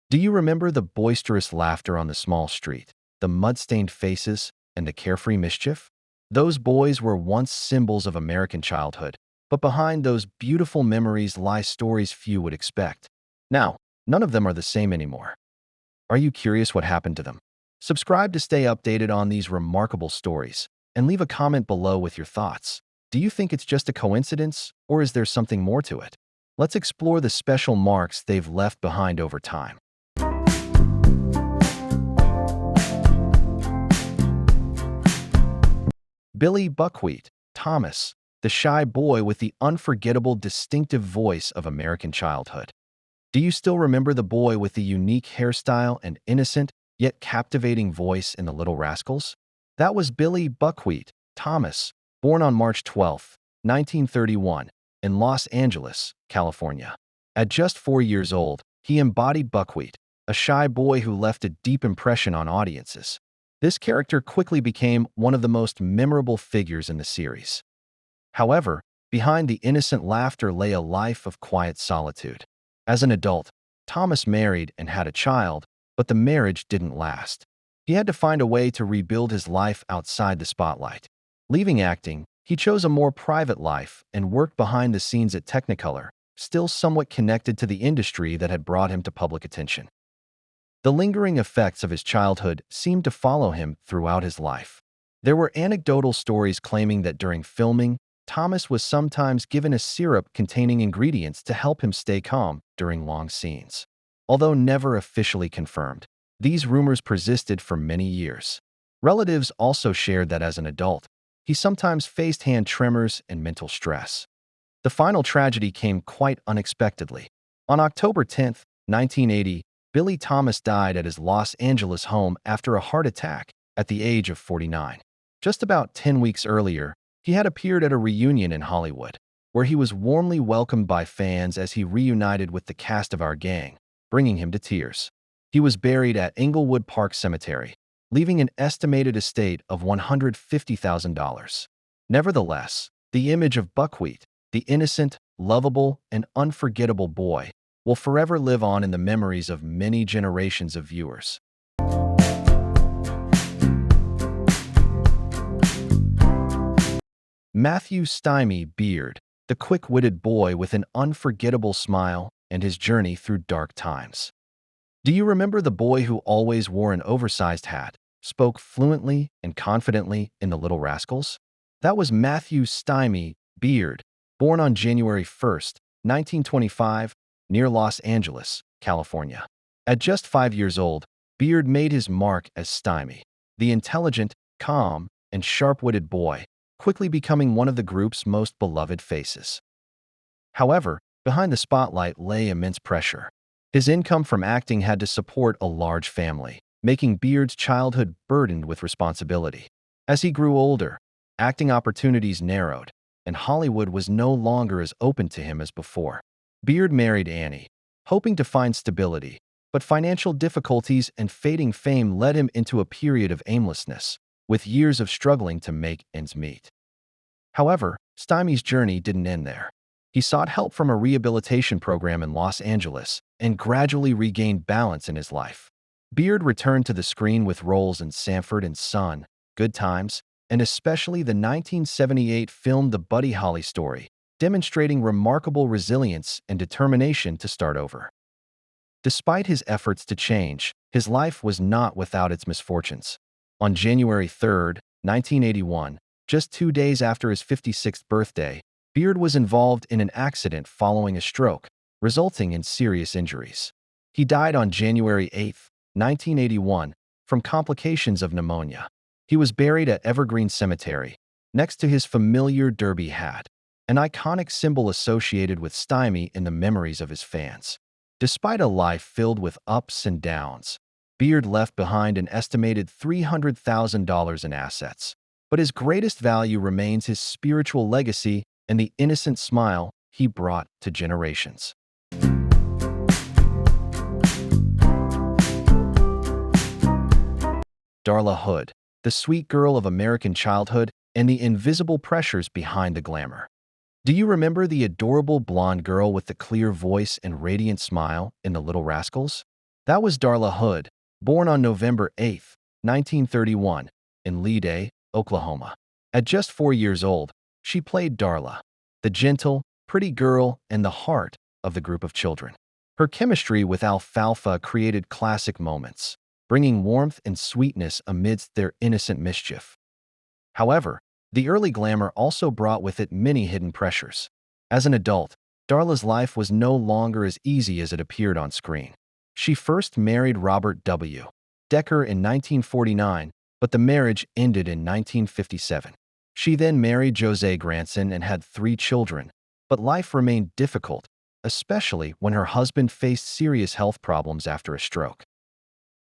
Do you remember the boisterous laughter on the small street, the mud-stained faces, and the carefree mischief? Those boys were once symbols of American childhood, but behind those beautiful memories lie stories few would expect. Now, none of them are the same anymore. Are you curious what happened to them? Subscribe to stay updated on these remarkable stories, and leave a comment below with your thoughts. Do you think it's just a coincidence, or is there something more to it? Let's explore the special marks they've left behind over time. Billy Buckwheat, Thomas, the shy boy with the unforgettable distinctive voice of American childhood. Do you still remember the boy with the unique hairstyle and innocent, yet captivating voice in The Little Rascals? That was Billy Buckwheat, Thomas, born on March 12, 1931, in Los Angeles, California. At just 4 years old, he embodied Buckwheat, a shy boy who left a deep impression on audiences. This character quickly became one of the most memorable figures in the series. However, behind the innocent laughter lay a life of quiet solitude. As an adult, Thomas married and had a child, but the marriage didn't last. He had to find a way to rebuild his life outside the spotlight. Leaving acting, he chose a more private life and worked behind the scenes at Technicolor, still somewhat connected to the industry that had brought him to public attention. The lingering effects of his childhood seemed to follow him throughout his life. There were anecdotal stories claiming that during filming, Thomas was sometimes given a syrup containing ingredients to help him stay calm during long scenes. Although never officially confirmed, these rumors persisted for many years. Relatives also shared that as an adult, he sometimes faced hand tremors and mental stress. The final tragedy came quite unexpectedly. On October 10, 1980, Billy Thomas died at his Los Angeles home after a heart attack at the age of 49. Just about 10 weeks earlier, he had appeared at a reunion in Hollywood, where he was warmly welcomed by fans as he reunited with the cast of Our Gang, bringing him to tears. He was buried at Inglewood Park Cemetery, leaving an estimated estate of $150,000. Nevertheless, the image of Buckwheat, the innocent, lovable, and unforgettable boy, will forever live on in the memories of many generations of viewers. Matthew Stymie Beard, the quick-witted boy with an unforgettable smile and his journey through dark times. Do you remember the boy who always wore an oversized hat, spoke fluently and confidently in The Little Rascals? That was Matthew Stymie Beard, born on January 1, 1925, near Los Angeles, California. At just 5 years old, Beard made his mark as Stymie, the intelligent, calm, and sharp-witted boy, quickly becoming one of the group's most beloved faces. However, behind the spotlight lay immense pressure. His income from acting had to support a large family, making Beard's childhood burdened with responsibility. As he grew older, acting opportunities narrowed, and Hollywood was no longer as open to him as before. Beard married Annie, hoping to find stability, but financial difficulties and fading fame led him into a period of aimlessness, with years of struggling to make ends meet. However, Stymie's journey didn't end there. He sought help from a rehabilitation program in Los Angeles and gradually regained balance in his life. Beard returned to the screen with roles in Sanford and Son, Good Times, and especially the 1978 film The Buddy Holly Story, demonstrating remarkable resilience and determination to start over. Despite his efforts to change, his life was not without its misfortunes. On January 3, 1981, just 2 days after his 56th birthday, Beard was involved in an accident following a stroke, resulting in serious injuries. He died on January 8, 1981, from complications of pneumonia. He was buried at Evergreen Cemetery, next to his familiar derby hat, an iconic symbol associated with Stymie in the memories of his fans. Despite a life filled with ups and downs, Beard left behind an estimated $300,000 in assets. But his greatest value remains his spiritual legacy and the innocent smile he brought to generations. Darla Hood, the sweet girl of American childhood and the invisible pressures behind the glamour. Do you remember the adorable blonde girl with the clear voice and radiant smile in The Little Rascals? That was Darla Hood, born on November 8, 1931, in Lehigh, Oklahoma. At just 4 years old, she played Darla, the gentle, pretty girl and the heart of the group of children. Her chemistry with Alfalfa created classic moments, bringing warmth and sweetness amidst their innocent mischief. However, the early glamour also brought with it many hidden pressures. As an adult, Darla's life was no longer as easy as it appeared on screen. She first married Robert W. Decker in 1949, but the marriage ended in 1957. She then married Jose Granson and had 3 children, but life remained difficult, especially when her husband faced serious health problems after a stroke.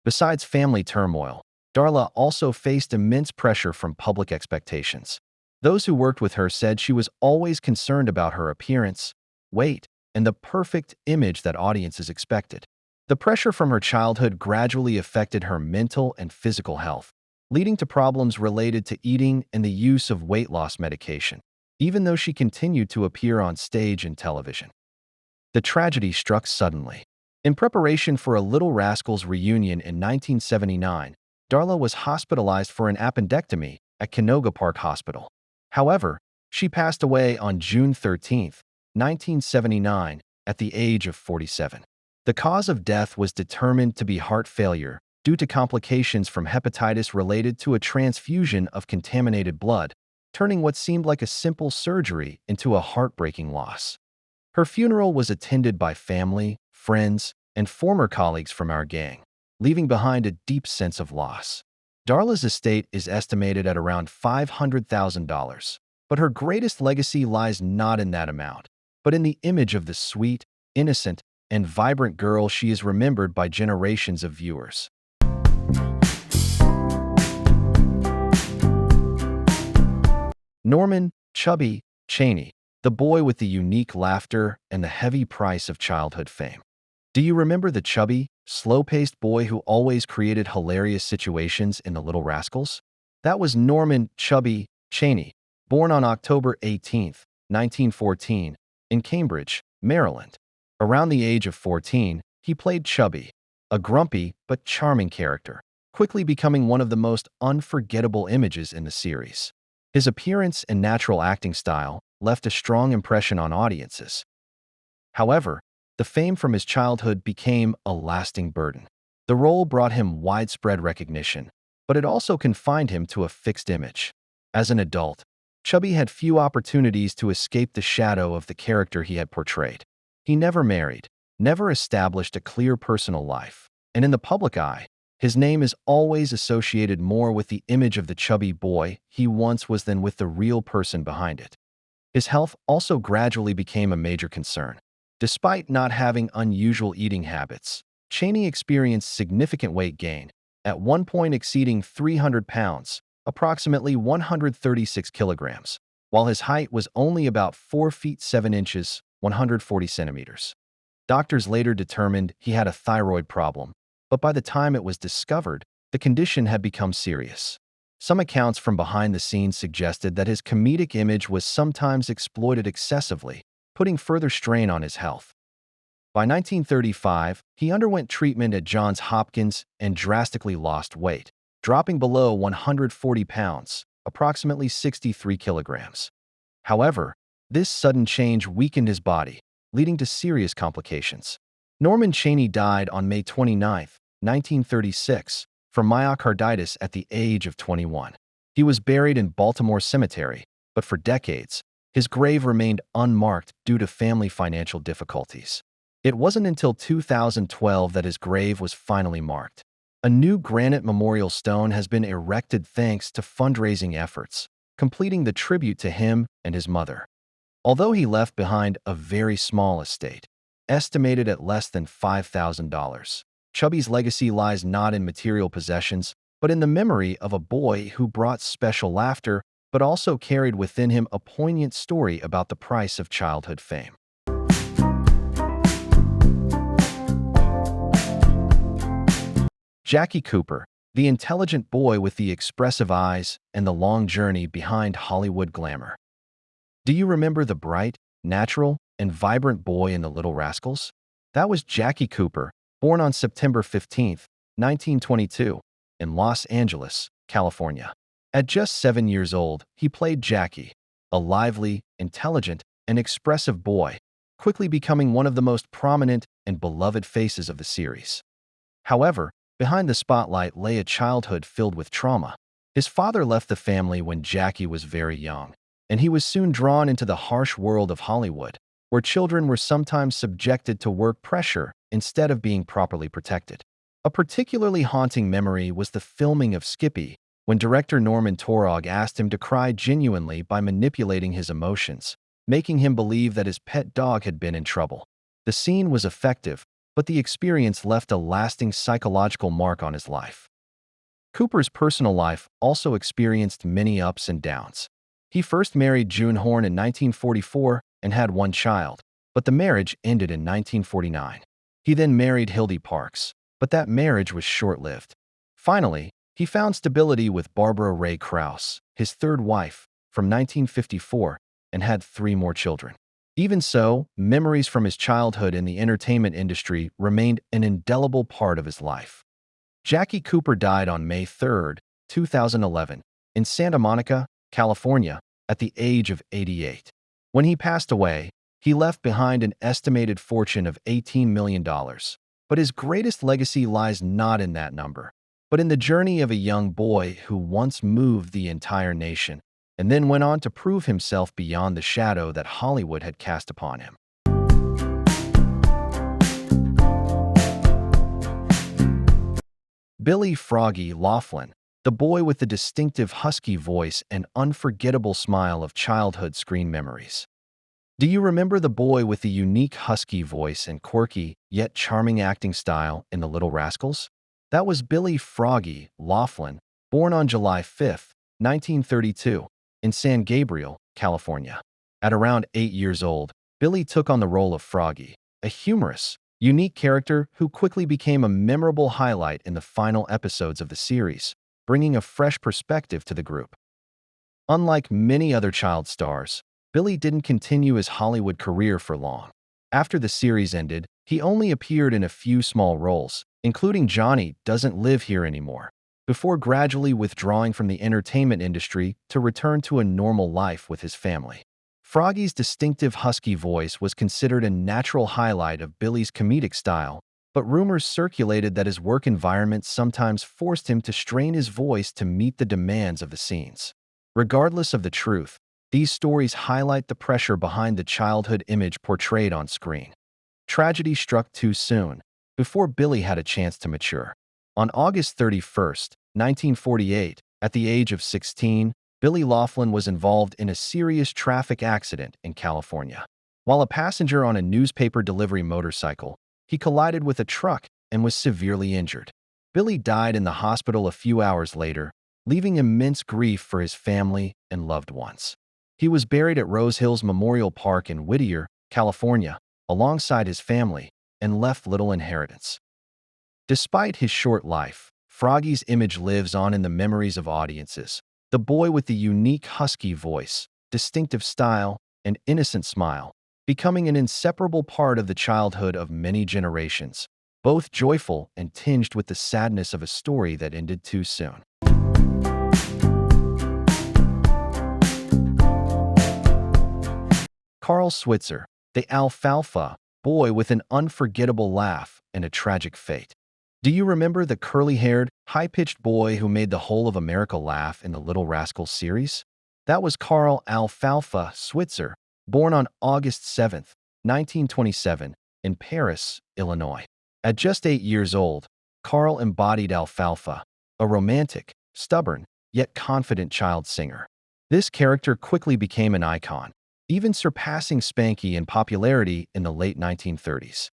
Besides family turmoil, Darla also faced immense pressure from public expectations. Those who worked with her said she was always concerned about her appearance, weight, and the perfect image that audiences expected. The pressure from her childhood gradually affected her mental and physical health, leading to problems related to eating and the use of weight loss medication, even though she continued to appear on stage and television. The tragedy struck suddenly. In preparation for a Little Rascals reunion in 1979, Darla was hospitalized for an appendectomy at Canoga Park Hospital. However, she passed away on June 13, 1979, at the age of 47. The cause of death was determined to be heart failure due to complications from hepatitis related to a transfusion of contaminated blood, turning what seemed like a simple surgery into a heartbreaking loss. Her funeral was attended by family, friends, and former colleagues from our gang, leaving behind a deep sense of loss. Darla's estate is estimated at around $500,000, but her greatest legacy lies not in that amount, but in the image of the sweet, innocent, and vibrant girl she is remembered by generations of viewers. Norman, Chubby, Cheney, the boy with the unique laughter and the heavy price of childhood fame. Do you remember the chubby, slow-paced boy who always created hilarious situations in The Little Rascals? That was Norman Chubby Cheney, born on October 18, 1914, in Cambridge, Maryland. Around the age of 14, he played Chubby, a grumpy but charming character, quickly becoming one of the most unforgettable images in the series. His appearance and natural acting style left a strong impression on audiences. However, the fame from his childhood became a lasting burden. The role brought him widespread recognition, but it also confined him to a fixed image. As an adult, Chubby had few opportunities to escape the shadow of the character he had portrayed. He never married, never established a clear personal life, and in the public eye, his name is always associated more with the image of the chubby boy he once was than with the real person behind it. His health also gradually became a major concern. Despite not having unusual eating habits, Cheney experienced significant weight gain, at one point exceeding 300 pounds, approximately 136 kilograms, while his height was only about 4 feet 7 inches, 140 centimeters. Doctors later determined he had a thyroid problem, but by the time it was discovered, the condition had become serious. Some accounts from behind the scenes suggested that his comedic image was sometimes exploited excessively, putting further strain on his health. By 1935, he underwent treatment at Johns Hopkins and drastically lost weight, dropping below 140 pounds, approximately 63 kilograms. However, this sudden change weakened his body, leading to serious complications. Norman Cheney died on May 29, 1936, from myocarditis at the age of 21. He was buried in Baltimore Cemetery, but for decades, his grave remained unmarked due to family financial difficulties. It wasn't until 2012 that his grave was finally marked. A new granite memorial stone has been erected thanks to fundraising efforts, completing the tribute to him and his mother. Although he left behind a very small estate, estimated at less than $5,000, Chubby's legacy lies not in material possessions, but in the memory of a boy who brought special laughter but also carried within him a poignant story about the price of childhood fame. Jackie Cooper, the intelligent boy with the expressive eyes and the long journey behind Hollywood glamour. Do you remember the bright, natural, and vibrant boy in The Little Rascals? That was Jackie Cooper, born on September 15, 1922, in Los Angeles, California. At just 7 years old, he played Jackie, a lively, intelligent, and expressive boy, quickly becoming one of the most prominent and beloved faces of the series. However, behind the spotlight lay a childhood filled with trauma. His father left the family when Jackie was very young, and he was soon drawn into the harsh world of Hollywood, where children were sometimes subjected to work pressure instead of being properly protected. A particularly haunting memory was the filming of Skippy, when director Norman Torog asked him to cry genuinely by manipulating his emotions, making him believe that his pet dog had been in trouble. The scene was effective, but the experience left a lasting psychological mark on his life. Cooper's personal life also experienced many ups and downs. He first married June Horn in 1944 and had one child, but the marriage ended in 1949. He then married Hildy Parks, but that marriage was short-lived. Finally, he found stability with Barbara Ray Krause, his third wife, from 1954, and had 3 more children. Even so, memories from his childhood in the entertainment industry remained an indelible part of his life. Jackie Cooper died on May 3, 2011, in Santa Monica, California, at the age of 88. When he passed away, he left behind an estimated fortune of $18 million. But his greatest legacy lies not in that number, but in the journey of a young boy who once moved the entire nation and then went on to prove himself beyond the shadow that Hollywood had cast upon him. Billy Froggy Laughlin, the boy with the distinctive husky voice and unforgettable smile of childhood screen memories. Do you remember the boy with the unique husky voice and quirky, yet charming acting style in The Little Rascals? That was Billy Froggy Laughlin, born on July 5, 1932, in San Gabriel, California. At around 8 years old, Billy took on the role of Froggy, a humorous, unique character who quickly became a memorable highlight in the final episodes of the series, bringing a fresh perspective to the group. Unlike many other child stars, Billy didn't continue his Hollywood career for long. After the series ended, he only appeared in a few small roles, including Johnny Doesn't Live Here Anymore, before gradually withdrawing from the entertainment industry to return to a normal life with his family. Froggy's distinctive husky voice was considered a natural highlight of Billy's comedic style, but rumors circulated that his work environment sometimes forced him to strain his voice to meet the demands of the scenes. Regardless of the truth, these stories highlight the pressure behind the childhood image portrayed on screen. Tragedy struck too soon, before Billy had a chance to mature. On August 31, 1948, at the age of 16, Billy Laughlin was involved in a serious traffic accident in California. While a passenger on a newspaper delivery motorcycle, he collided with a truck and was severely injured. Billy died in the hospital a few hours later, leaving immense grief for his family and loved ones. He was buried at Rose Hills Memorial Park in Whittier, California, alongside his family, and left little inheritance. Despite his short life, Froggy's image lives on in the memories of audiences. The boy with the unique husky voice, distinctive style, and innocent smile, becoming an inseparable part of the childhood of many generations, both joyful and tinged with the sadness of a story that ended too soon. Carl Switzer, the Alfalfa, boy with an unforgettable laugh and a tragic fate. Do you remember the curly-haired, high-pitched boy who made the whole of America laugh in the Little Rascals series? That was Carl Alfalfa Switzer, born on August 7, 1927, in Paris, Illinois. At just 8 years old, Carl embodied Alfalfa, a romantic, stubborn, yet confident child singer. This character quickly became an icon, even surpassing Spanky in popularity in the late 1930s.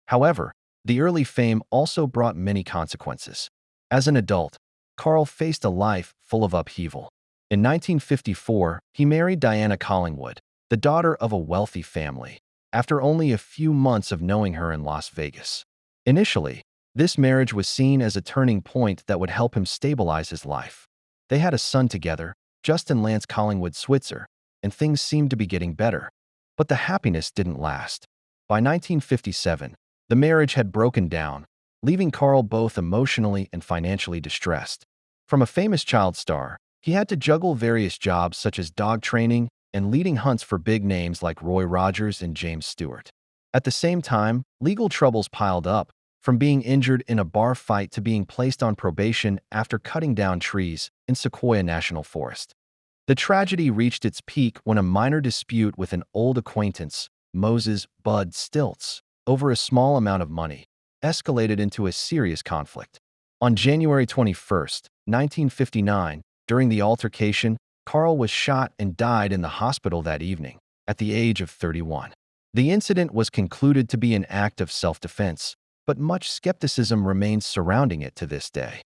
However, the early fame also brought many consequences. As an adult, Carl faced a life full of upheaval. In 1954, he married Diana Collingwood, the daughter of a wealthy family, after only a few months of knowing her in Las Vegas. Initially, this marriage was seen as a turning point that would help him stabilize his life. They had a son together, Justin Lance Collingwood Switzer, and things seemed to be getting better. But the happiness didn't last. By 1957, The marriage had broken down, leaving Carl both emotionally and financially distressed. From a famous child star, he had to juggle various jobs such as dog training and leading hunts for big names like Roy Rogers and James Stewart. At the same time, legal troubles piled up, from being injured in a bar fight to being placed on probation after cutting down trees in Sequoia National Forest. The tragedy reached its peak when a minor dispute with an old acquaintance, Moses "Bud" Stilts, over a small amount of money, escalated into a serious conflict. On January 21, 1959, during the altercation, Carl was shot and died in the hospital that evening, at the age of 31. The incident was concluded to be an act of self-defense, but much skepticism remains surrounding it to this day.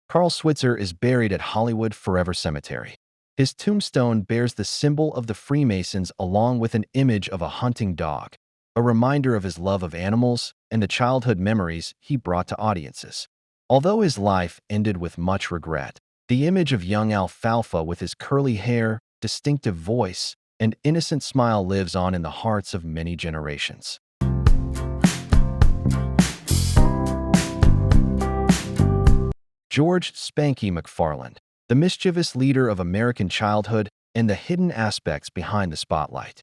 Carl Switzer is buried at Hollywood Forever Cemetery. His tombstone bears the symbol of the Freemasons along with an image of a hunting dog, a reminder of his love of animals and the childhood memories he brought to audiences. Although his life ended with much regret, the image of young Alfalfa with his curly hair, distinctive voice, and innocent smile lives on in the hearts of many generations. George "Spanky" McFarland, the mischievous leader of American childhood and the hidden aspects behind the spotlight.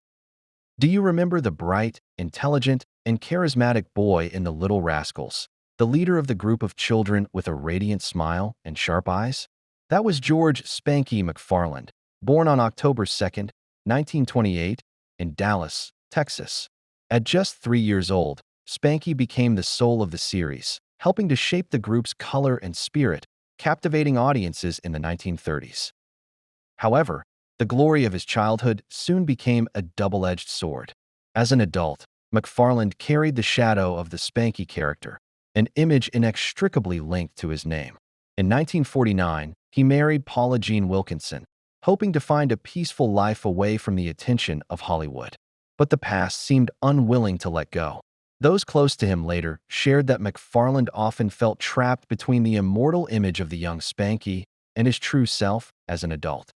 Do you remember the bright, intelligent, and charismatic boy in The Little Rascals, the leader of the group of children with a radiant smile and sharp eyes? That was George "Spanky" McFarland, born on October 2, 1928, in Dallas, Texas. At just 3 years old, Spanky became the soul of the series, helping to shape the group's color and spirit, captivating audiences in the 1930s. However, the glory of his childhood soon became a double-edged sword. As an adult, McFarland carried the shadow of the Spanky character, an image inextricably linked to his name. In 1949, he married Paula Jean Wilkinson, hoping to find a peaceful life away from the attention of Hollywood. But the past seemed unwilling to let go. Those close to him later shared that McFarland often felt trapped between the immortal image of the young Spanky and his true self as an adult.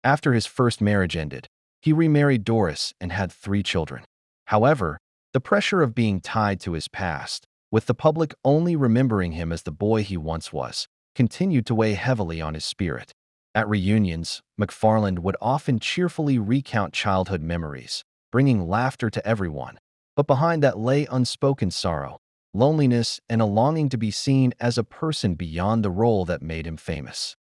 After his first marriage ended, he remarried Doris and had 3 children. However, the pressure of being tied to his past, with the public only remembering him as the boy he once was, continued to weigh heavily on his spirit. At reunions, McFarland would often cheerfully recount childhood memories, bringing laughter to everyone. But behind that lay unspoken sorrow, loneliness, and a longing to be seen as a person beyond the role that made him famous.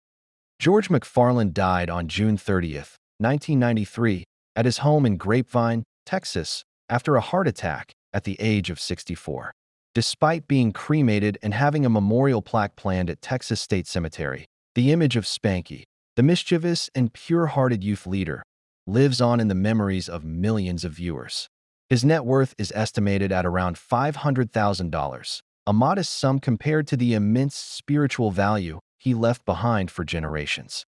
George McFarland died on June 30, 1993, at his home in Grapevine, Texas, after a heart attack at the age of 64. Despite being cremated and having a memorial plaque planned at Texas State Cemetery, the image of Spanky, the mischievous and pure-hearted youth leader, lives on in the memories of millions of viewers. His net worth is estimated at around $500,000, a modest sum compared to the immense spiritual value he left behind for generations.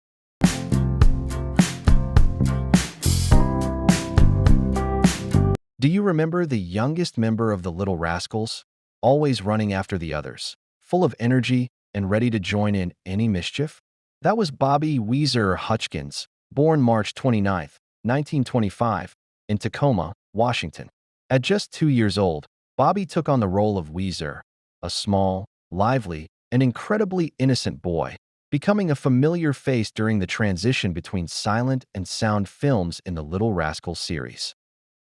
Do you remember the youngest member of the Little Rascals, always running after the others, full of energy and ready to join in any mischief? That was Bobby "Weezer" Hutchkins, born March 29, 1925, in Tacoma, Washington. At just 2 years old, Bobby took on the role of Weezer, a small, lively, and incredibly innocent boy, becoming a familiar face during the transition between silent and sound films in the Little Rascals series.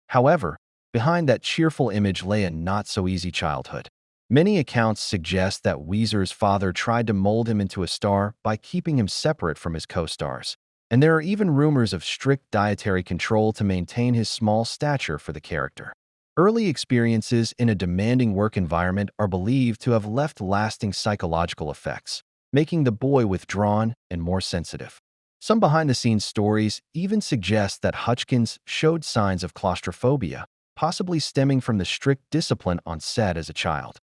However, behind that cheerful image lay a not-so-easy childhood. Many accounts suggest that Weezer's father tried to mold him into a star by keeping him separate from his co-stars, and there are even rumors of strict dietary control to maintain his small stature for the character. Early experiences in a demanding work environment are believed to have left lasting psychological effects, making the boy withdrawn and more sensitive. Some behind-the-scenes stories even suggest that Hutchkins showed signs of claustrophobia, possibly stemming from the strict discipline on set as a child.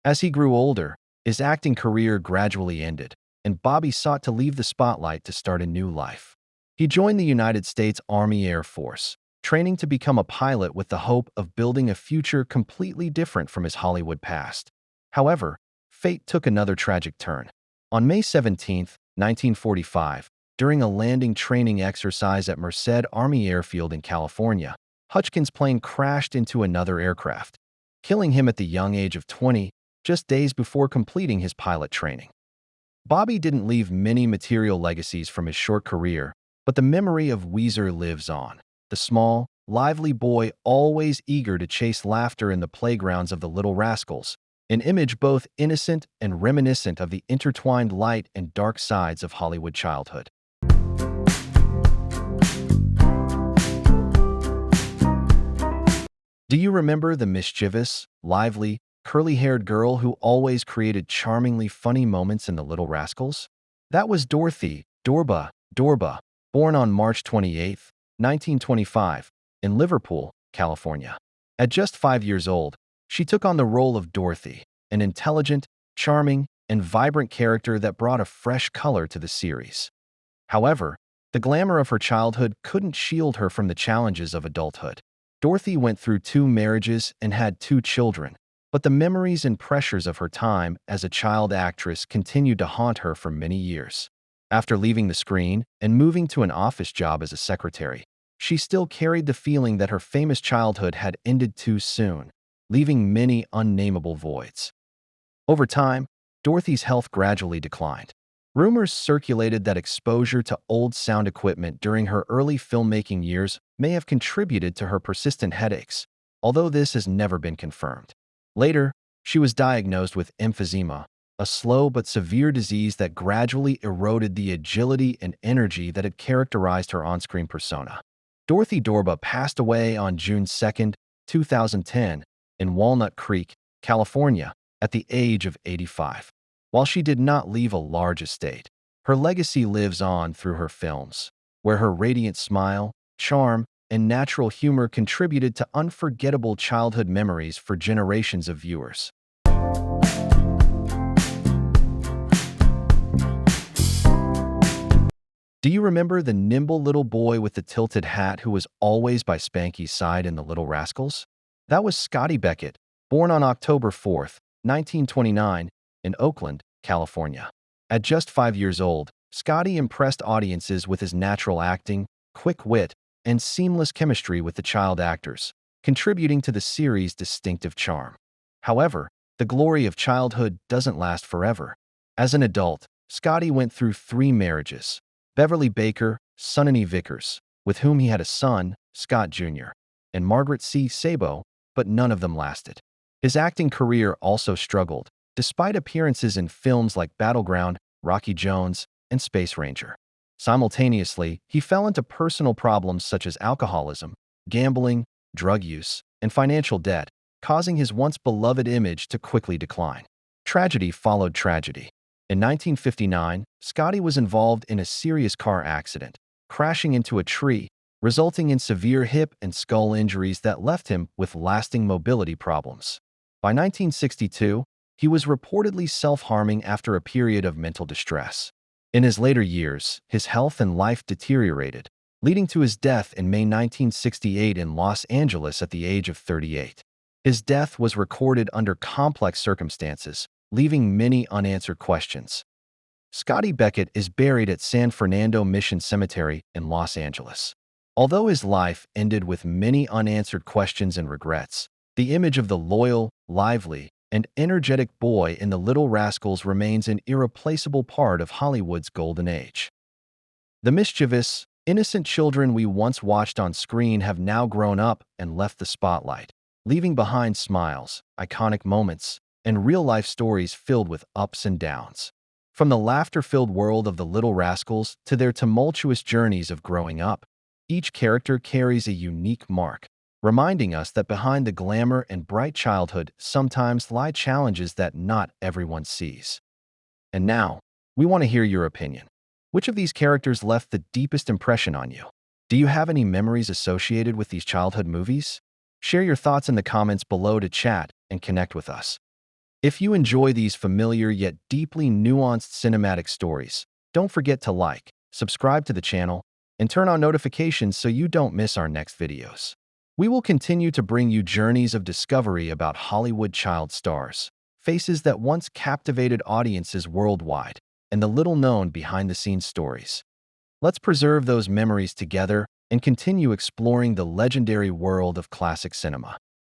As he grew older, his acting career gradually ended, and Bobby sought to leave the spotlight to start a new life. He joined the United States Army Air Force, training to become a pilot with the hope of building a future completely different from his Hollywood past. However, fate took another tragic turn. On May 17, 1945, during a landing training exercise at Merced Army Airfield in California, Hutchkins' plane crashed into another aircraft. killing him at the young age of 20, just days before completing his pilot training. Bobby didn't leave many material legacies from his short career, but the memory of Weezer lives on. The small, lively boy always eager to chase laughter in the playgrounds of the Little Rascals, an image both innocent and reminiscent of the intertwined light and dark sides of Hollywood childhood. Do you remember the mischievous, lively, curly-haired girl who always created charmingly funny moments in the Little Rascals? That was Dorothy, Dorba, born on March 28, 1925, in Liverpool, California. At just 5 years old, she took on the role of Dorothy, an intelligent, charming, and vibrant character that brought a fresh color to the series. However, the glamour of her childhood couldn't shield her from the challenges of adulthood. Dorothy went through 2 marriages and had 2 children, but the memories and pressures of her time as a child actress continued to haunt her for many years. After leaving the screen and moving to an office job as a secretary, she still carried the feeling that her famous childhood had ended too soon, leaving many unnameable voids. Over time, Dorothy's health gradually declined. Rumors circulated that exposure to old sound equipment during her early filmmaking years may have contributed to her persistent headaches, although this has never been confirmed. Later, she was diagnosed with emphysema, a slow but severe disease that gradually eroded the agility and energy that had characterized her on-screen persona. Dorothy Dorba passed away on June 2, 2010, in Walnut Creek, California, at the age of 85. While she did not leave a large estate, her legacy lives on through her films, where her radiant smile, charm, and natural humor contributed to unforgettable childhood memories for generations of viewers. Do you remember the nimble little boy with the tilted hat who was always by Spanky's side in The Little Rascals? That was Scotty Beckett, born on October 4, 1929, in Oakland, California. At just 5 years old, Scotty impressed audiences with his natural acting, quick wit, and seamless chemistry with the child actors, contributing to the series' distinctive charm. However, the glory of childhood doesn't last forever. As an adult, Scotty went through 3 marriages: Beverly Baker, Sonny Vickers, with whom he had a son, Scott Jr., and Margaret C. Sabo, but none of them lasted. His acting career also struggled, despite appearances in films like Battleground, Rocky Jones, and Space Ranger. Simultaneously, he fell into personal problems such as alcoholism, gambling, drug use, and financial debt, causing his once beloved image to quickly decline. Tragedy followed tragedy. In 1959, Scotty was involved in a serious car accident, crashing into a tree, resulting in severe hip and skull injuries that left him with lasting mobility problems. By 1962, he was reportedly self-harming after a period of mental distress. In his later years, his health and life deteriorated, leading to his death in May 1968 in Los Angeles at the age of 38. His death was recorded under complex circumstances, leaving many unanswered questions. Scotty Beckett is buried at San Fernando Mission Cemetery in Los Angeles. Although his life ended with many unanswered questions and regrets, the image of the loyal, lively, and energetic boy in The Little Rascals remains an irreplaceable part of Hollywood's golden age. The mischievous, innocent children we once watched on screen have now grown up and left the spotlight, leaving behind smiles, iconic moments, and real-life stories filled with ups and downs. From the laughter-filled world of The Little Rascals to their tumultuous journeys of growing up, each character carries a unique mark, reminding us that behind the glamour and bright childhood sometimes lie challenges that not everyone sees. And now, we want to hear your opinion. Which of these characters left the deepest impression on you? Do you have any memories associated with these childhood movies? Share your thoughts in the comments below to chat and connect with us. If you enjoy these familiar yet deeply nuanced cinematic stories, don't forget to like, subscribe to the channel, and turn on notifications so you don't miss our next videos. We will continue to bring you journeys of discovery about Hollywood child stars, faces that once captivated audiences worldwide, and the little-known behind-the-scenes stories. Let's preserve those memories together and continue exploring the legendary world of classic cinema.